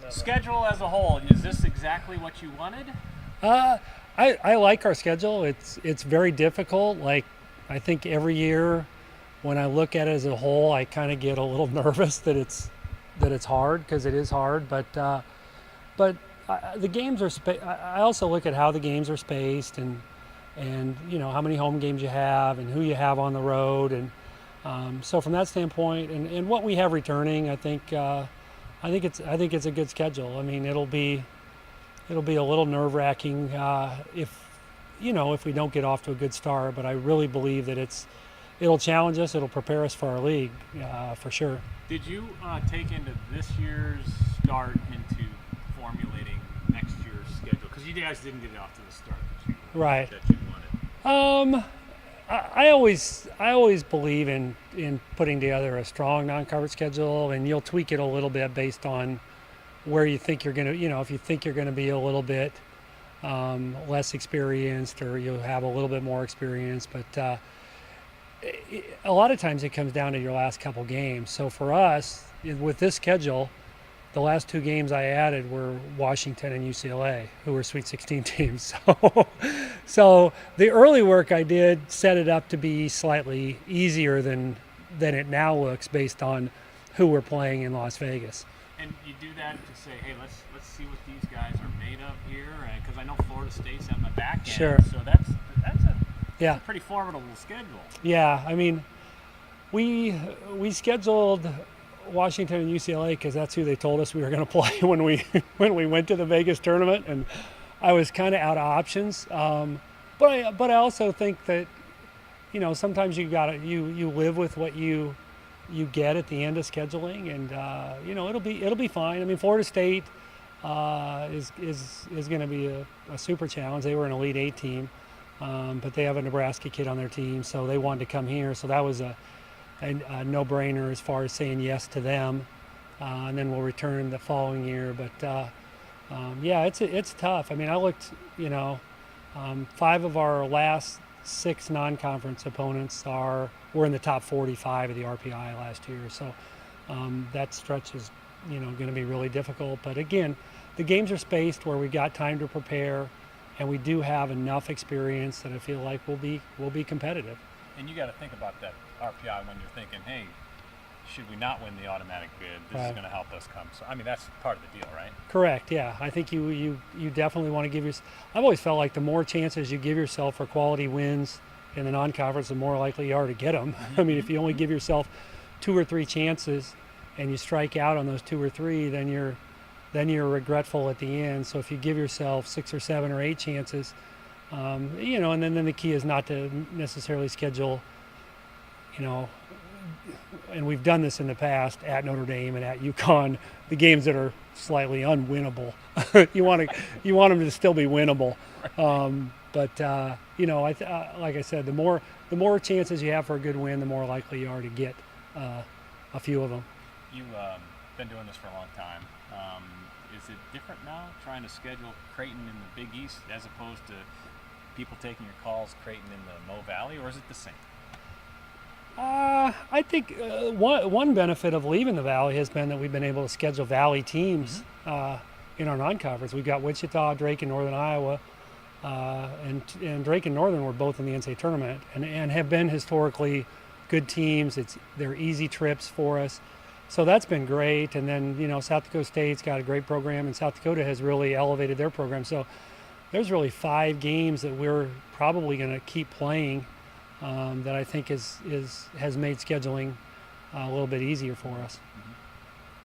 Schedule as a whole, is this exactly what you wanted? I like our schedule. It's very difficult. Like, I think every year when I look at it as a whole, I kind of get a little nervous that it's hard, because it is hard. But the games are. I also look at how the games are spaced, and how many home games you have and who you have on the road, and so from that standpoint, and what we have returning, I think it's a good schedule. I mean, it'll be a little nerve-wracking if we don't get off to a good start. But I really believe that it'll challenge us. It'll prepare us for our league, for sure. Did you take into this year's start into formulating next year's schedule? Because you guys didn't get it off to the start Right. that you wanted. I always believe in putting together a strong non-conference schedule, and you'll tweak it a little bit based on where you think you're going to, if you think you're going to be a little bit less experienced, or you'll have a little bit more experience. But a lot of times it comes down to your last couple games. So for us, with this schedule, the last two games I added were Washington and UCLA, who were Sweet 16 teams. So the early work I did set it up to be slightly easier than it now looks, based on who we're playing in Las Vegas. And you do that to say, hey, let's see what these guys are made of here, because I know Florida State's on the back end. Sure. So that's a pretty formidable schedule. Yeah, I mean, we scheduled Washington and UCLA because that's who they told us we were going to play when we went to the Vegas tournament, and I was kind of out of options. But I also think that sometimes you live with what you get at the end of scheduling, and it'll be fine. I mean, Florida State is going to be a super challenge. They were an Elite Eight team, but they have a Nebraska kid on their team, so they wanted to come here. So that was a no-brainer as far as saying yes to them, and then we'll return the following year. But it's tough. I mean, I looked, 5 of our last 6 non-conference opponents were in the top 45 of the RPI last year. So that stretch is, going to be really difficult. But again, the games are spaced where we've got time to prepare, and we do have enough experience that I feel like we'll be competitive. And you got to think about that RPI when you're thinking, hey, should we not win the automatic bid? This is going to help us come. So, I mean, that's part of the deal, right? Correct, yeah. I think you definitely want to give yourself – I've always felt like the more chances you give yourself for quality wins in the non-conference, the more likely you are to get them. Mm-hmm. I mean, if you only give yourself 2 or 3 chances and you strike out on those 2 or 3, then you're regretful at the end. So if you give yourself 6 or 7 or 8 chances, and then the key is not to necessarily schedule, and we've done this in the past at Notre Dame and at UConn, the games that are slightly unwinnable. you want them to still be winnable. Like I said, the more chances you have for a good win, the more likely you are to get a few of them. You've been doing this for a long time. Is it different now, trying to schedule Creighton in the Big East as opposed to people taking your calls Creighton in the Mo Valley, or is it the same? I think one benefit of leaving the Valley has been that we've been able to schedule Valley teams in our non-conference. We've got Wichita, Drake, and Northern Iowa, and Drake and Northern were both in the NCAA tournament and have been historically good teams. They're easy trips for us, so that's been great. And then South Dakota State's got a great program, and South Dakota has really elevated their program. So there's really 5 games that we're probably going to keep playing. That I think has made scheduling a little bit easier for us. Mm-hmm.